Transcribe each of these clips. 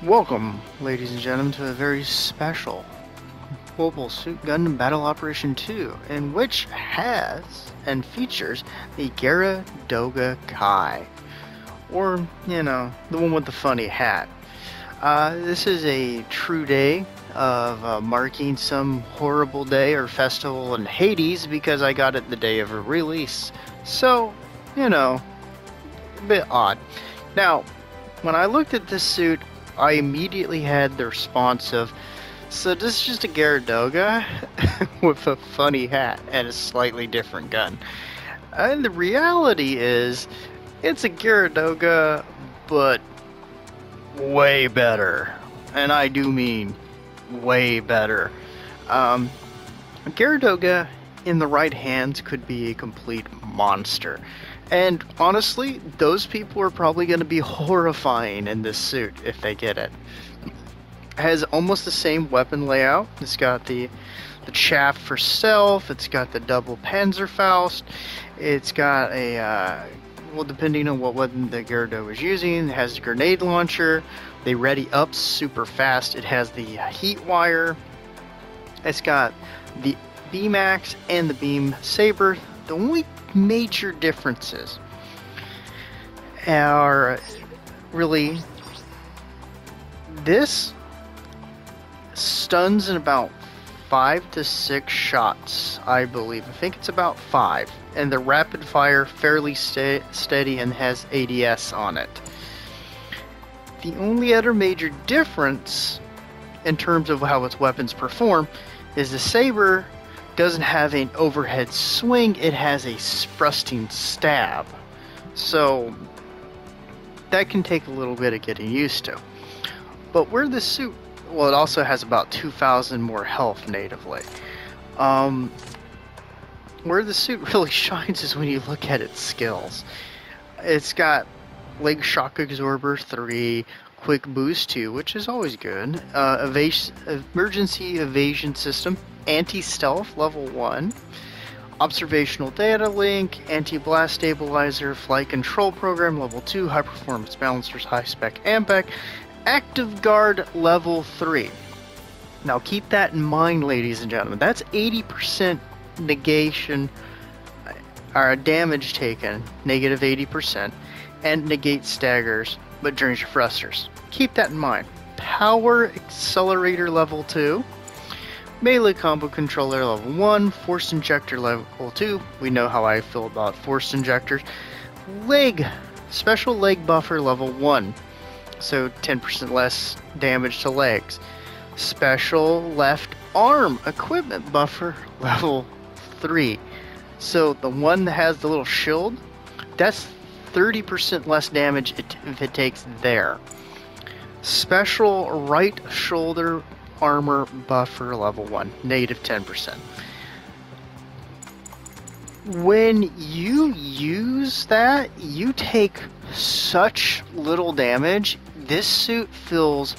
Welcome, ladies and gentlemen, to a very special Mobile Suit Gundam Battle Operation 2, in which has and features the Geara Doga Kai, or, you know, the one with the funny hat. This is a true day of marking some horrible day or festival in Hades because I got it the day of a release. So, you know, a bit odd. Now, when I looked at this suit, I immediately had the response of, so this is just a Geara Doga with a funny hat and a slightly different gun. And the reality is, it's a Geara Doga, but way better. And I do mean way better. Geara Doga in the right hands could be a complete monster. And honestly, those people are probably going to be horrifying in this suit if they get it. It has almost the same weapon layout. It's got the chaff for self. It's got the double Panzerfaust. It's got a, well, depending on what weapon the Geara Doga is using, it has a grenade launcher. They ready up super fast. It has the heat wire. It's got the beam axe and the beam saber. The only major differences are really this stuns in about 5 to 6 shots, I believe. I think it's about 5, and the rapid fire fairly steady and has ADS on it. The only other major difference in terms of how its weapons perform is the saber doesn't have an overhead swing, it has a thrusting stab. So that can take a little bit of getting used to. But where the suit, well, it also has about 2,000 more health natively. Where the suit really shines is when you look at its skills. It's got leg shock absorber 3, quick boost 2, which is always good, emergency evasion system, anti-stealth level 1, observational data link, anti-blast stabilizer, flight control program level 2, high performance balancers, high spec AMPEC, active guard level 3. Now keep that in mind, ladies and gentlemen. That's 80% negation, or damage taken, negative 80%, and negate staggers, but drains your thrusters. Keep that in mind. Power accelerator level 2, melee combo controller level 1, force injector level 2. We know how I feel about force injectors. Special leg buffer level 1, so 10% less damage to legs. Special left arm equipment buffer level 3. So the one that has the little shield, that's 30% less damage if it takes there. Special right shoulder armor buffer level 1, negative 10%. When you use that, you take such little damage. This suit feels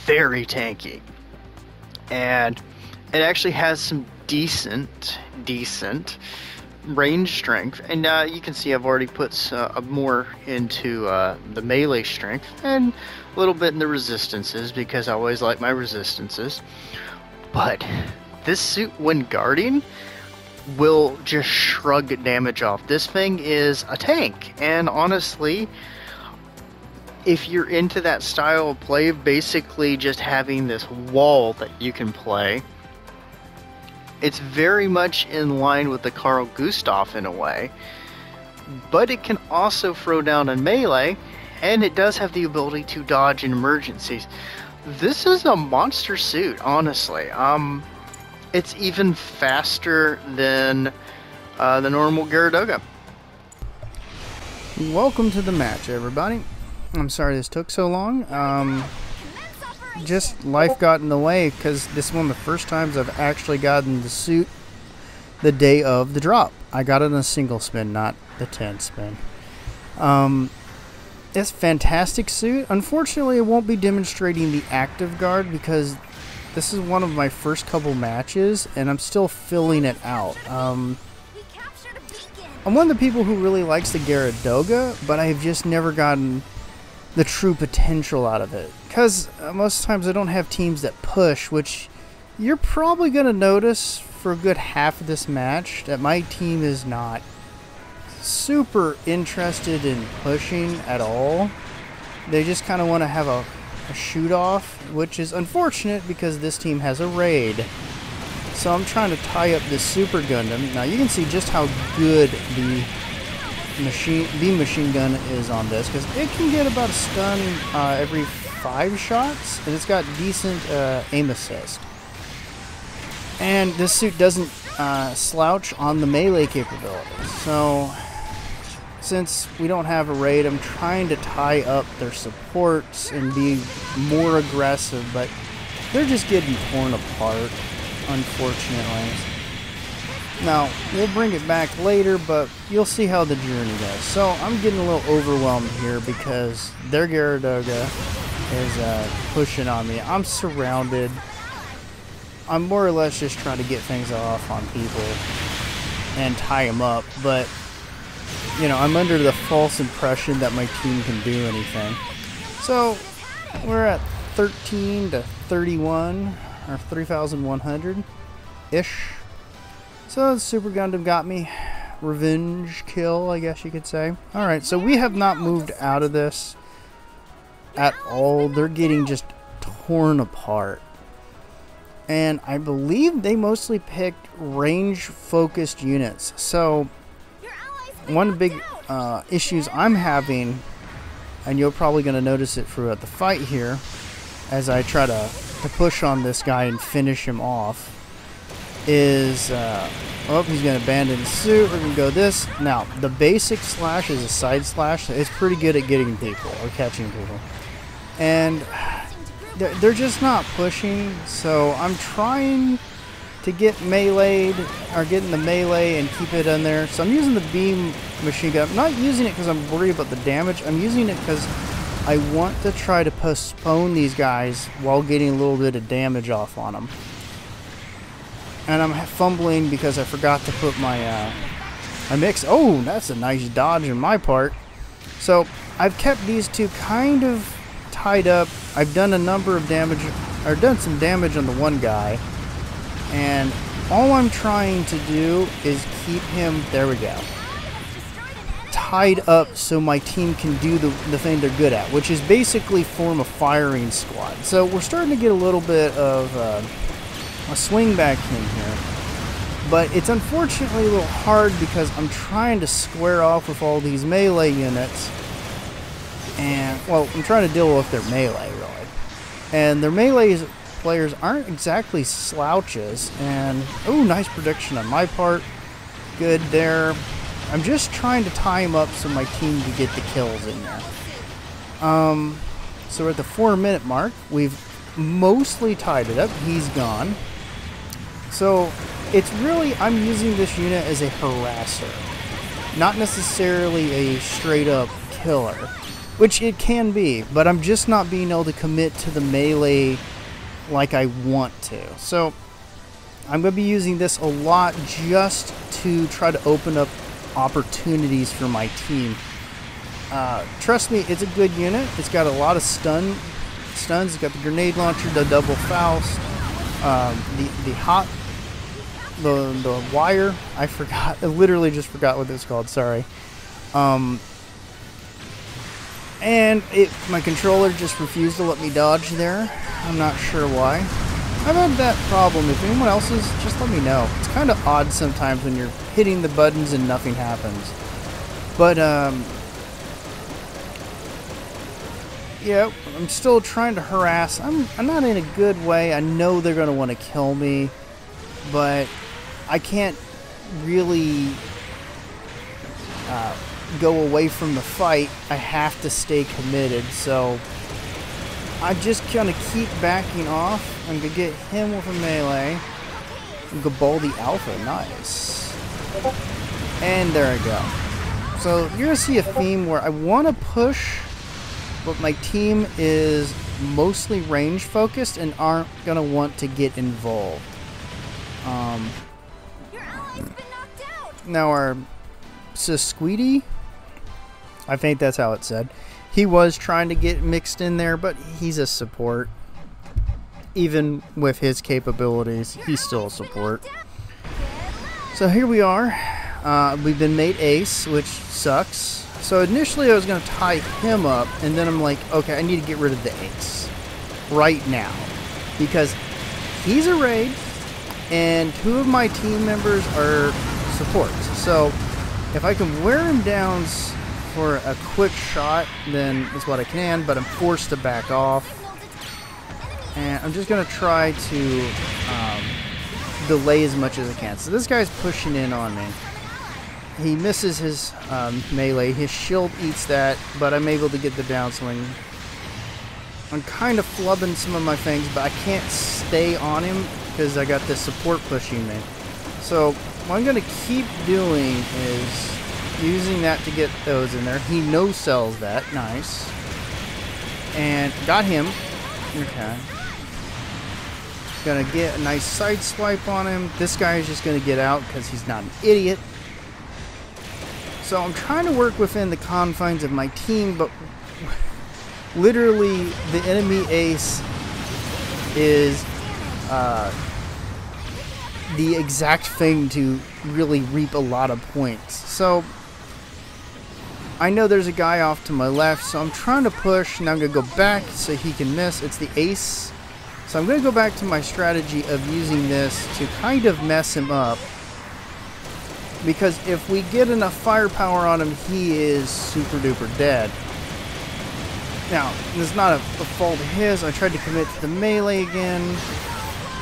very tanky. And it actually has some decent range strength, and you can see I've already put more into the melee strength and a little bit in the resistances because I always like my resistances. But this suit, when guarding, will just shrug damage off. This thing is a tank, and honestly, if you're into that style of play, basically just having this wall that you can play, it's very much in line with the Carl Gustaf in a way, but it can also throw down in melee, and it does have the ability to dodge in emergencies. This is a monster suit, honestly. It's even faster than the normal Geara Doga. Welcome to the match, everybody. I'm sorry this took so long. Just life got in the way because this is one of the first times I've actually gotten the suit the day of the drop. I got it in a single spin, not the 10 spin. It's a fantastic suit. Unfortunately, I won't be demonstrating the active guard because this is one of my first couple matches and I'm still filling it out. I'm one of the people who really likes the Geara Doga, but I've just never gotten the true potential out of it. Because most times I don't have teams that push, which you're probably going to notice for a good half of this match that my team is not super interested in pushing at all. They just kind of want to have a shoot off, which is unfortunate because this team has a raid. So I'm trying to tie up this Super Gundam. Now you can see just how good the machine gun is on this, because it can get about a stun every 5 shots, and it's got decent aim assist. And this suit doesn't slouch on the melee capabilities. So since we don't have a raid, I'm trying to tie up their supports and be more aggressive, but they're just getting torn apart, unfortunately. Now, we'll bring it back later, but you'll see how the journey goes. So, I'm getting a little overwhelmed here because their Geara Doga is pushing on me. I'm surrounded. I'm more or less just trying to get things off on people and tie them up, but you know, I'm under the false impression that my team can do anything. So, we're at 13 to 31, or 3,100-ish. So, the Super Gundam got me. Revenge kill, I guess you could say. Alright, so we have not moved out of this at all. They're getting just torn apart. And I believe they mostly picked range-focused units. So, one of the big issues I'm having, and you're probably going to notice it throughout the fight here, as I try to push on this guy and finish him off, is, oh, he's going to abandon the suit. We're going to go this. Now, the basic slash is a side slash. So it's pretty good at getting people, or catching people. And they're just not pushing, so I'm trying to get meleeed, or get in the melee and keep it in there. So I'm using the beam machine gun. I'm not using it because I'm worried about the damage. I'm using it because I want to try to postpone these guys while getting a little bit of damage off on them. And I'm fumbling because I forgot to put my mix. Oh, that's a nice dodge on my part. So I've kept these two kind of tied up. I've done a number of damage, or done some damage on the one guy. And all I'm trying to do is keep him, there we go, tied up so my team can do the thing they're good at, which is basically form a firing squad. So we're starting to get a little bit of a swing back in here. But it's unfortunately a little hard because I'm trying to square off with all these melee units. And, well, I'm trying to deal with their melee, really. And their melee players aren't exactly slouches, and oh, nice prediction on my part. Good there. I'm just trying to tie him up so my team can get the kills in there. So we're at the 4-minute mark. We've mostly tied it up. He's gone. So it's really, I'm using this unit as a harasser, not necessarily a straight up killer, which it can be, but I'm just not being able to commit to the melee like I want to. So I'm going to be using this a lot just to try to open up opportunities for my team. Trust me, it's a good unit. It's got a lot of stuns. It's got the grenade launcher, the double Faust, the wire. I forgot. I literally just forgot what it's called. Sorry. And my controller just refused to let me dodge there. I'm not sure why. I've had that problem. If anyone else is, just let me know. It's kind of odd sometimes when you're hitting the buttons and nothing happens. But, yeah, I'm still trying to harass. I'm not in a good way. I know they're going to want to kill me, but I can't really go away from the fight. I have to stay committed, so I just kind of keep backing off. I'm going to get him with a melee. Gabaldi Alpha, nice. And there I go. So you're going to see a theme where I want to push, but my team is mostly range focused and aren't going to want to get involved. Your ally's been knocked out. Now our Sisquidi, I think that's how it's said. He was trying to get mixed in there, but he's a support. Even with his capabilities, he's still a support. So here we are. We've been made ace, which sucks. So initially I was going to tie him up, and then I'm like, okay, I need to get rid of the ace right now. Because he's a raid, and 2 of my team members are supports. So if I can wear him down for a quick shot, then that's what I can, but I'm forced to back off. And I'm just going to try to delay as much as I can. So this guy's pushing in on me. He misses his melee. His shield eats that, but I'm able to get the downswing. I'm kind of flubbing some of my things, but I can't stay on him because I got this support pushing me. So what I'm going to keep doing is using that to get those in there. He no-sells that. Nice. And got him. Okay. Gonna get a nice side swipe on him. This guy is just gonna get out because he's not an idiot. So I'm trying to work within the confines of my team, but literally the enemy ace is the exact thing to really reap a lot of points. So I know there's a guy off to my left, so I'm trying to push. Now I'm gonna go back so he can miss. It's the ace. So I'm going to go back to my strategy of using this to kind of mess him up. Because if we get enough firepower on him, he is super duper dead. Now, this is not a fault of his. I tried to commit to the melee again.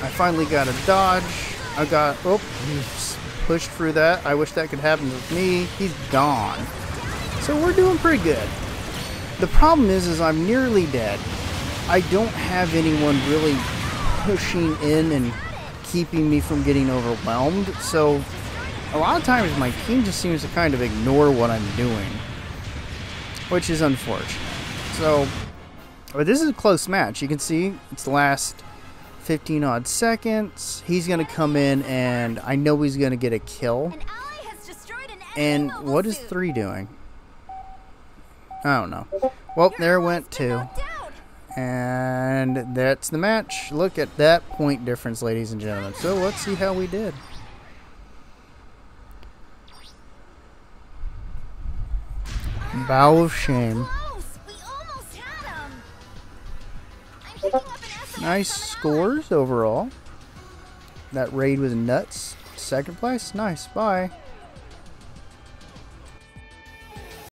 I finally got a dodge. I got, oh, he pushed through that. I wish that could happen with me. He's gone. So we're doing pretty good. The problem is I'm nearly dead. I don't have anyone really pushing in and keeping me from getting overwhelmed, so a lot of times my team just seems to kind of ignore what I'm doing, which is unfortunate. So, but this is a close match. You can see it's the last 15 odd seconds. He's going to come in, and I know he's going to get a kill. And what is 3 doing? I don't know. Well, there went 2. And that's the match. Look at that point difference, ladies and gentlemen. So let's see how we did. Bow of shame. Nice scores overall. That raid was nuts. 2nd place. Nice. Bye.